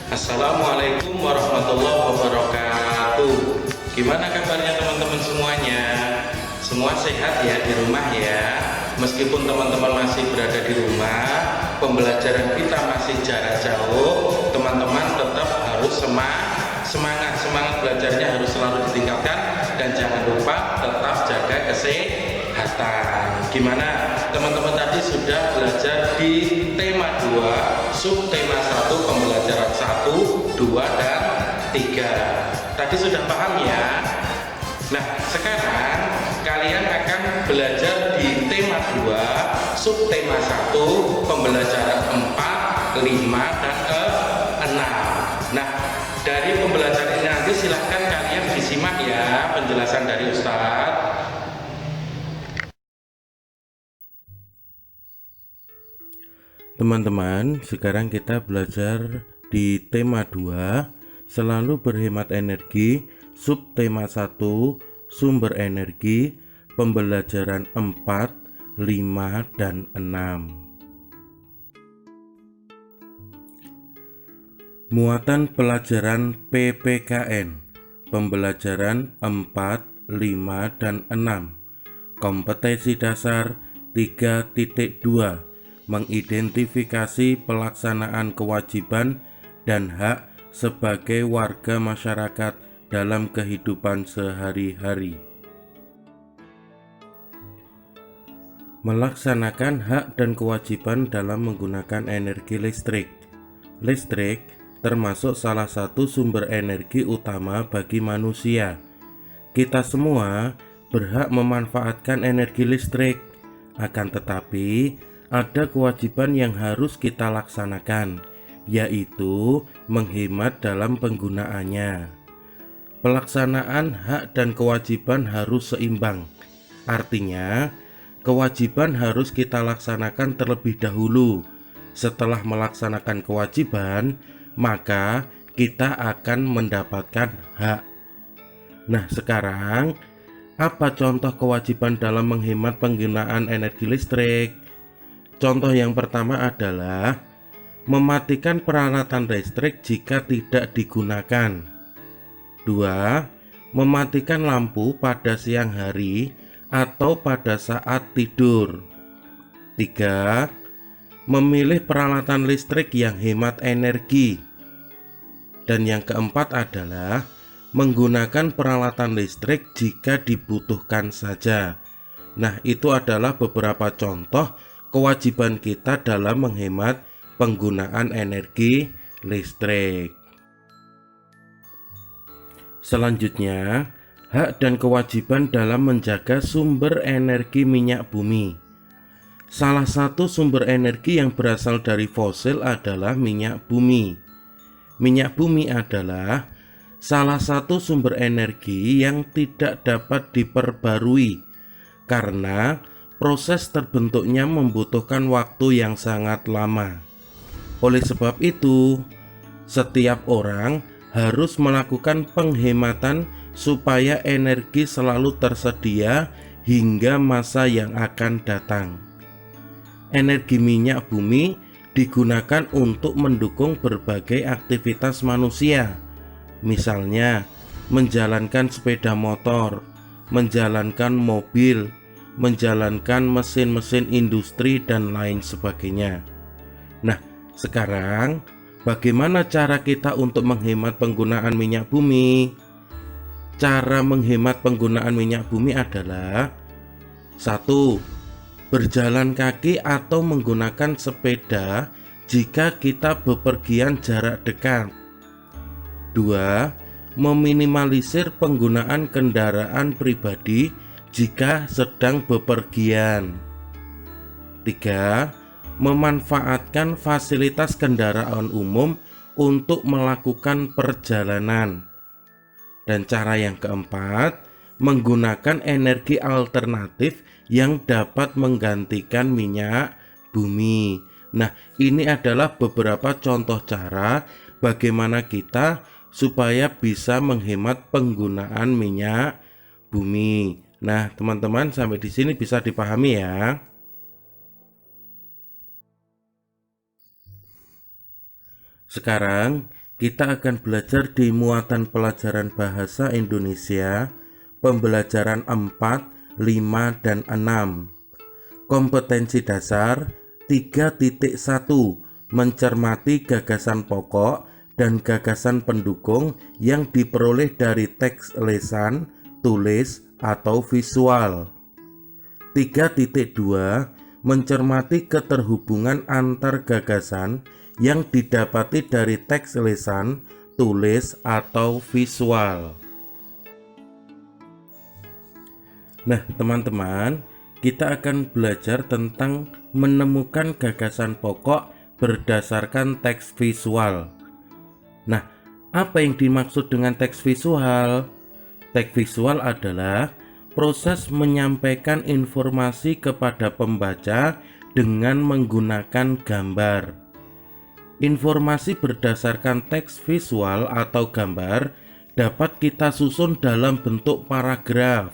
Assalamualaikum warahmatullahi wabarakatuh. Gimana kabarnya teman-teman semuanya? Semua sehat ya di rumah ya? Meskipun teman-teman masih berada di rumah, pembelajaran kita masih jarak jauh, teman-teman tetap harus semangat belajarnya harus selalu ditingkatkan, dan jangan lupa tetap jaga kesehatan. Gimana teman-teman tadi sudah belajar di tema 2, subtema 1, pembelajaran 1, 2, dan 3. Tadi sudah paham ya? Nah, sekarang kalian akan belajar di tema 2, subtema 1, pembelajaran 4, 5, dan 6. Nah, dari pembelajaran ini nanti silahkan kalian disimak ya penjelasan dari Ustadz. Teman-teman, sekarang kita belajar di tema 2, selalu berhemat energi, subtema 1, sumber energi, pembelajaran 4, 5, dan 6. Muatan pelajaran PPKN, pembelajaran 4, 5, dan 6. Kompetensi dasar 3.2, mengidentifikasi pelaksanaan kewajiban dan hak sebagai warga masyarakat dalam kehidupan sehari-hari. Melaksanakan hak dan kewajiban dalam menggunakan energi listrik. Listrik termasuk salah satu sumber energi utama bagi manusia. Kita semua berhak memanfaatkan energi listrik, akan tetapi ada kewajiban yang harus kita laksanakan, yaitu menghemat dalam penggunaannya. Pelaksanaan hak dan kewajiban harus seimbang. Artinya, kewajiban harus kita laksanakan terlebih dahulu. Setelah melaksanakan kewajiban, maka kita akan mendapatkan hak. Nah, sekarang apa contoh kewajiban dalam menghemat penggunaan energi listrik? Contoh yang pertama adalah mematikan peralatan listrik jika tidak digunakan. 2. Mematikan lampu pada siang hari atau pada saat tidur. 3. Memilih peralatan listrik yang hemat energi. Dan yang keempat adalah menggunakan peralatan listrik jika dibutuhkan saja. Nah, itu adalah beberapa contoh kewajiban kita dalam menghemat penggunaan energi listrik. Selanjutnya, hak dan kewajiban dalam menjaga sumber energi minyak bumi. Salah satu sumber energi yang berasal dari fosil adalah minyak bumi. Minyak bumi adalah salah satu sumber energi yang tidak dapat diperbarui karena proses terbentuknya membutuhkan waktu yang sangat lama. Oleh sebab itu, setiap orang harus melakukan penghematan supaya energi selalu tersedia hingga masa yang akan datang. Energi minyak bumi digunakan untuk mendukung berbagai aktivitas manusia, misalnya menjalankan sepeda motor, menjalankan mobil, menjalankan mesin-mesin industri, dan lain sebagainya. Nah, sekarang bagaimana cara kita untuk menghemat penggunaan minyak bumi? Cara menghemat penggunaan minyak bumi adalah 1. Berjalan kaki atau menggunakan sepeda jika kita bepergian jarak dekat. 2. Meminimalisir penggunaan kendaraan pribadi jika sedang bepergian. 3. Memanfaatkan fasilitas kendaraan umum untuk melakukan perjalanan. Dan cara yang keempat, menggunakan energi alternatif yang dapat menggantikan minyak bumi. Nah, ini adalah beberapa contoh cara bagaimana kita supaya bisa menghemat penggunaan minyak bumi. Nah, teman-teman, sampai di sini bisa dipahami ya. Sekarang kita akan belajar di muatan pelajaran bahasa Indonesia, pembelajaran 4, 5, dan 6. Kompetensi dasar 3.1, mencermati gagasan pokok dan gagasan pendukung yang diperoleh dari teks lesan, tulis, atau visual. 3.2, mencermati keterhubungan antar gagasan yang didapati dari teks lesan, tulis, atau visual. Nah, teman-teman, kita akan belajar tentang menemukan gagasan pokok berdasarkan teks visual. Nah, apa yang dimaksud dengan teks visual? Teks visual adalah proses menyampaikan informasi kepada pembaca dengan menggunakan gambar. Informasi berdasarkan teks visual atau gambar dapat kita susun dalam bentuk paragraf.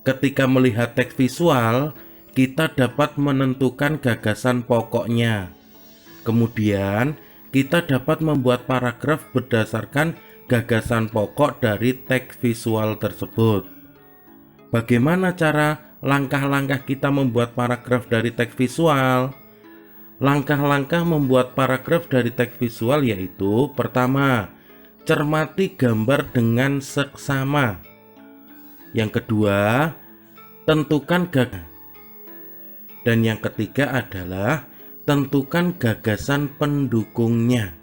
Ketika melihat teks visual, kita dapat menentukan gagasan pokoknya. Kemudian, kita dapat membuat paragraf berdasarkan gagasan pokok dari teks visual tersebut. Bagaimana cara langkah-langkah kita membuat paragraf dari teks visual? Langkah-langkah membuat paragraf dari teks visual yaitu: pertama, cermati gambar dengan seksama. Yang kedua, tentukan gagasan. Dan yang ketiga adalah tentukan gagasan pendukungnya.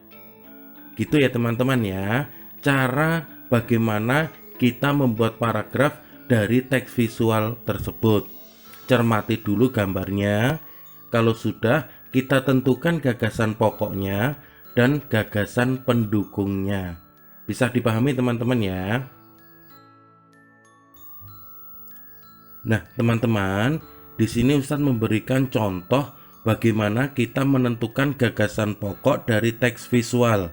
Gitu ya teman-teman ya, cara bagaimana kita membuat paragraf dari teks visual tersebut. Cermati dulu gambarnya. Kalau sudah, kita tentukan gagasan pokoknya dan gagasan pendukungnya. Bisa dipahami teman-teman ya. Nah, teman-teman, di sini Ustadz memberikan contoh bagaimana kita menentukan gagasan pokok dari teks visual.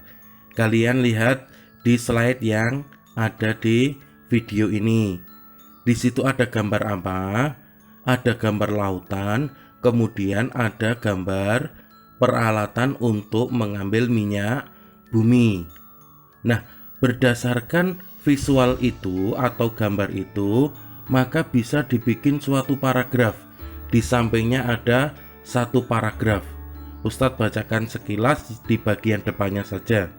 Kalian lihat di slide yang ada di video ini. Di situ ada gambar apa? Ada gambar lautan, kemudian ada gambar peralatan untuk mengambil minyak bumi. Nah, berdasarkan visual itu atau gambar itu, maka bisa dibikin suatu paragraf. Di sampingnya ada satu paragraf. Ustadz bacakan sekilas di bagian depannya saja.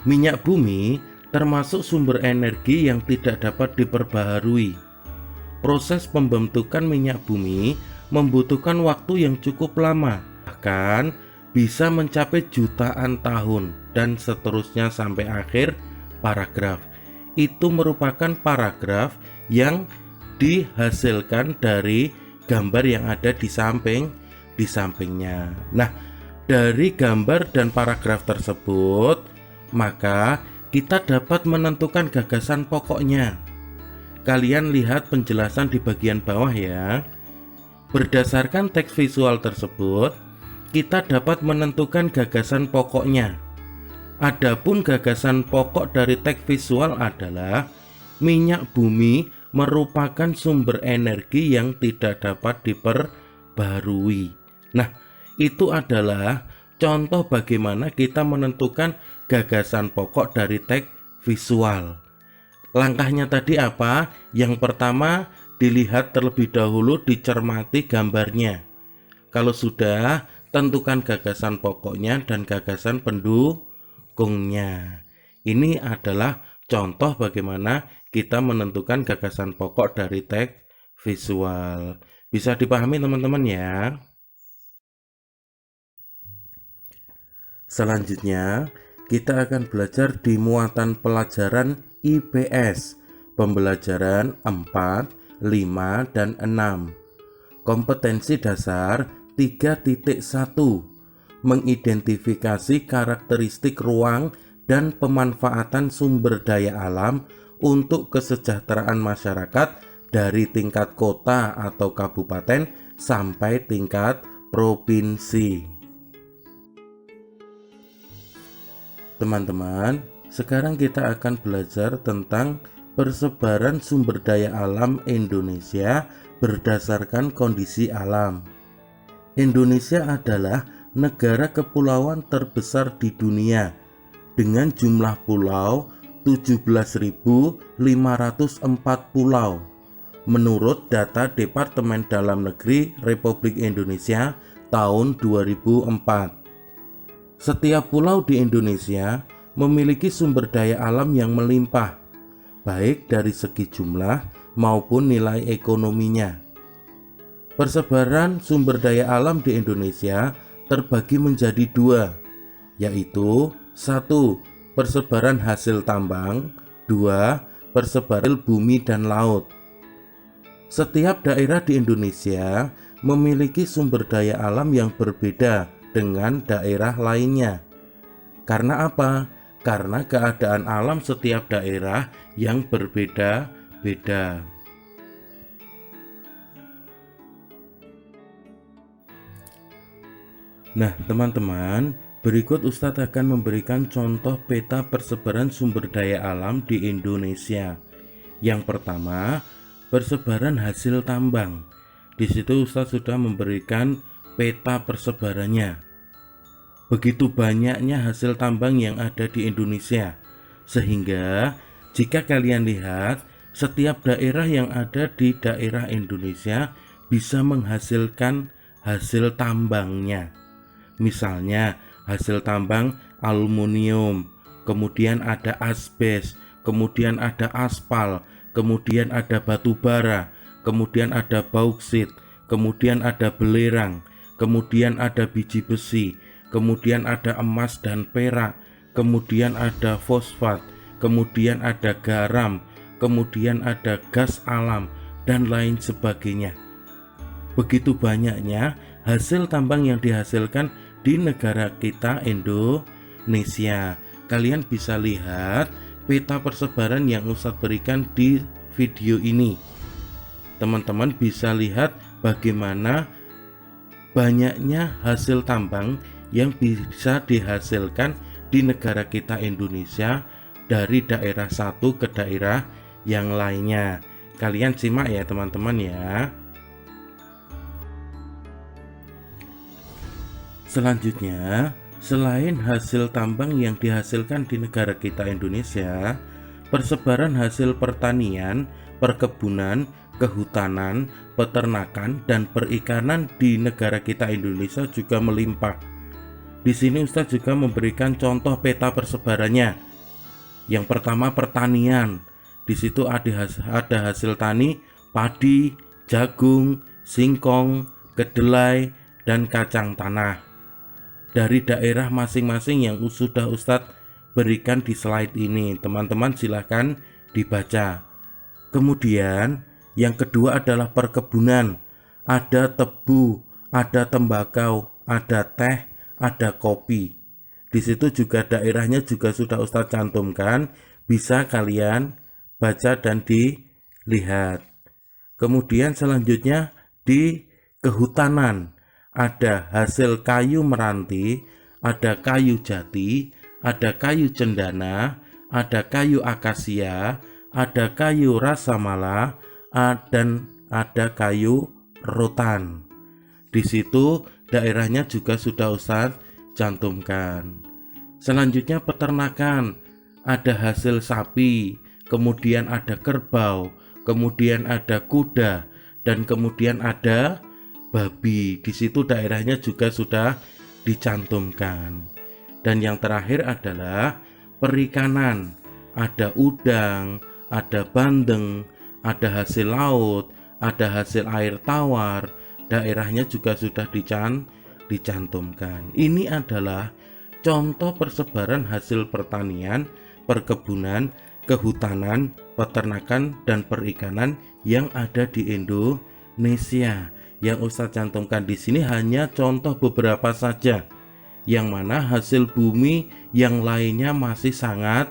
Minyak bumi termasuk sumber energi yang tidak dapat diperbaharui. Proses pembentukan minyak bumi membutuhkan waktu yang cukup lama, bahkan bisa mencapai jutaan tahun, dan seterusnya sampai akhir paragraf. Itu merupakan paragraf yang dihasilkan dari gambar yang ada di sampingnya. Nah, dari gambar dan paragraf tersebut, maka kita dapat menentukan gagasan pokoknya. Kalian lihat penjelasan di bagian bawah ya. Berdasarkan teks visual tersebut, kita dapat menentukan gagasan pokoknya. Adapun gagasan pokok dari teks visual adalah minyak bumi merupakan sumber energi yang tidak dapat diperbarui. Nah, itu adalah contoh bagaimana kita menentukan gagasan pokok dari teks visual. Langkahnya tadi apa? Yang pertama, dilihat terlebih dahulu, dicermati gambarnya. Kalau sudah, tentukan gagasan pokoknya dan gagasan pendukungnya. Ini adalah contoh bagaimana kita menentukan gagasan pokok dari teks visual. Bisa dipahami teman-teman ya. Selanjutnya, kita akan belajar di muatan pelajaran IPS, pembelajaran 4, 5, dan 6. Kompetensi dasar 3.1, mengidentifikasi karakteristik ruang dan pemanfaatan sumber daya alam untuk kesejahteraan masyarakat dari tingkat kota atau kabupaten sampai tingkat provinsi. Teman-teman, sekarang kita akan belajar tentang persebaran sumber daya alam Indonesia berdasarkan kondisi alam. Indonesia adalah negara kepulauan terbesar di dunia dengan jumlah pulau 17.504 pulau menurut data Departemen Dalam Negeri Republik Indonesia tahun 2004. Setiap pulau di Indonesia memiliki sumber daya alam yang melimpah, baik dari segi jumlah maupun nilai ekonominya. Persebaran sumber daya alam di Indonesia terbagi menjadi dua, yaitu 1. Persebaran hasil tambang, 2. Persebaran bumi dan laut. Setiap daerah di Indonesia memiliki sumber daya alam yang berbeda dengan daerah lainnya. Karena apa? Karena keadaan alam setiap daerah yang berbeda-beda. Nah, teman-teman, berikut Ustadz akan memberikan contoh peta persebaran sumber daya alam di Indonesia. Yang pertama, persebaran hasil tambang. Di situ Ustadz sudah memberikan peta persebarannya. Begitu banyaknya hasil tambang yang ada di Indonesia, sehingga jika kalian lihat, setiap daerah yang ada di daerah Indonesia bisa menghasilkan hasil tambangnya. Misalnya hasil tambang aluminium, kemudian ada asbes, kemudian ada aspal, kemudian ada batu bara, kemudian ada bauksit, kemudian ada belerang, kemudian ada biji besi, kemudian ada emas dan perak, kemudian ada fosfat, kemudian ada garam, kemudian ada gas alam, dan lain sebagainya. Begitu banyaknya hasil tambang yang dihasilkan di negara kita Indonesia. Kalian bisa lihat peta persebaran yang Ustadz berikan di video ini. Teman-teman bisa lihat bagaimana banyaknya hasil tambang yang bisa dihasilkan di negara kita Indonesia dari daerah satu ke daerah yang lainnya. Kalian simak ya teman-teman ya. Selanjutnya, selain hasil tambang yang dihasilkan di negara kita Indonesia, persebaran hasil pertanian, perkebunan, kehutanan, peternakan, dan perikanan di negara kita Indonesia juga melimpah. Di sini Ustadz juga memberikan contoh peta persebarannya. Yang pertama pertanian. Di situ ada hasil tani, padi, jagung, singkong, kedelai, dan kacang tanah. Dari daerah masing-masing yang sudah Ustadz berikan di slide ini. Teman-teman silahkan dibaca. Kemudian yang kedua adalah perkebunan. Ada tebu, ada tembakau, ada teh, ada kopi. Di situ juga daerahnya juga sudah Ustadz cantumkan. Bisa kalian baca dan dilihat. Kemudian selanjutnya di kehutanan. Ada hasil kayu meranti, ada kayu jati, ada kayu cendana, ada kayu akasia, ada kayu rasamala, dan ada kayu rotan. Di situ daerahnya juga sudah Ustadz cantumkan. Selanjutnya peternakan, ada hasil sapi, kemudian ada kerbau, kemudian ada kuda, dan kemudian ada babi. Di situ daerahnya juga sudah dicantumkan. Dan yang terakhir adalah perikanan. Ada udang, ada bandeng, ada hasil laut, ada hasil air tawar. Daerahnya juga sudah dicantumkan. Ini adalah contoh persebaran hasil pertanian, perkebunan, kehutanan, peternakan, dan perikanan yang ada di Indonesia. Yang Ustadz cantumkan di sini hanya contoh beberapa saja, yang mana hasil bumi yang lainnya masih sangat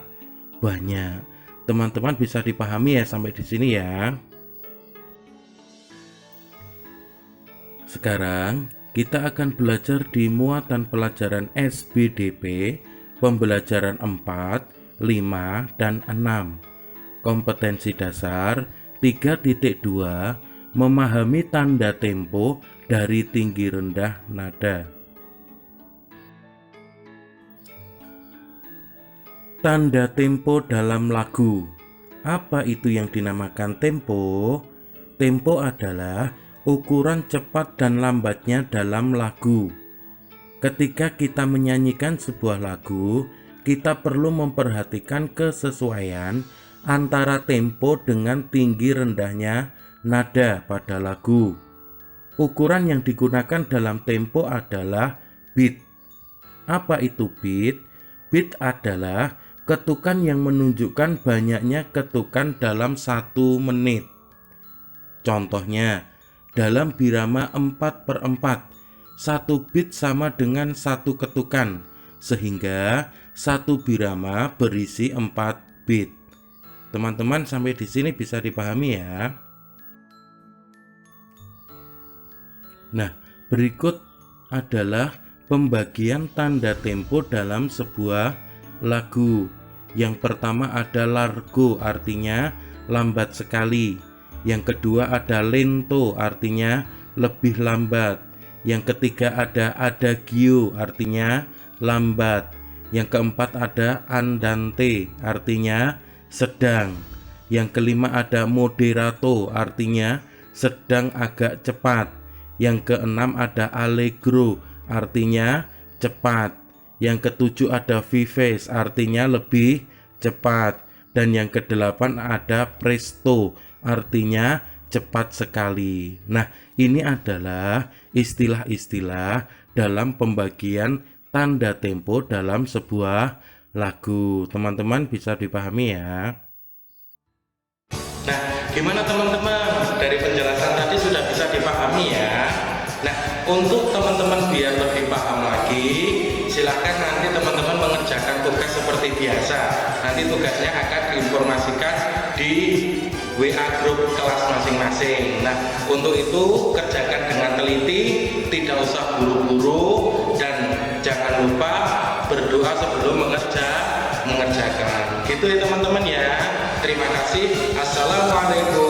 banyak. Teman-teman bisa dipahami ya sampai di sini ya. Sekarang kita akan belajar di muatan pelajaran SBDP pembelajaran 4, 5, dan 6. Kompetensi dasar 3.2 memahami tanda tempo dari tinggi rendah nada. Tanda tempo dalam lagu. Apa itu yang dinamakan tempo? Tempo adalah ukuran cepat dan lambatnya dalam lagu. Ketika kita menyanyikan sebuah lagu, kita perlu memperhatikan kesesuaian antara tempo dengan tinggi rendahnya nada pada lagu. Ukuran yang digunakan dalam tempo adalah beat. Apa itu beat? Beat adalah ketukan yang menunjukkan banyaknya ketukan dalam 1 menit. Contohnya, dalam birama 4/4, 1 beat sama dengan 1 ketukan, sehingga 1 birama berisi 4 beat. Teman-teman sampai di sini bisa dipahami ya. Nah, berikut adalah pembagian tanda tempo dalam sebuah lagu. Yang pertama ada largo, artinya lambat sekali. Yang kedua ada lento, artinya lebih lambat. Yang ketiga ada adagio, artinya lambat. Yang keempat ada andante, artinya sedang. Yang kelima ada moderato, artinya sedang agak cepat. Yang keenam ada allegro, artinya cepat. Yang ketujuh ada vives, artinya lebih cepat. Dan yang kedelapan ada presto, artinya cepat sekali. Nah, ini adalah istilah-istilah dalam pembagian tanda tempo dalam sebuah lagu. Teman-teman bisa dipahami ya. Nah, gimana teman-teman? Dari penjelasan tadi sudah bisa dipahami ya. Nah, untuk teman-teman biar lebih paham lagi, silakan nanti teman-teman mengerjakan tugas seperti biasa. Nanti tugasnya akan diinformasikan di WA grup kelas masing-masing. Nah, untuk itu kerjakan dengan teliti, tidak usah buru-buru, dan jangan lupa berdoa sebelum mengerjakan. Gitu ya teman-teman ya. Terima kasih. Assalamualaikum.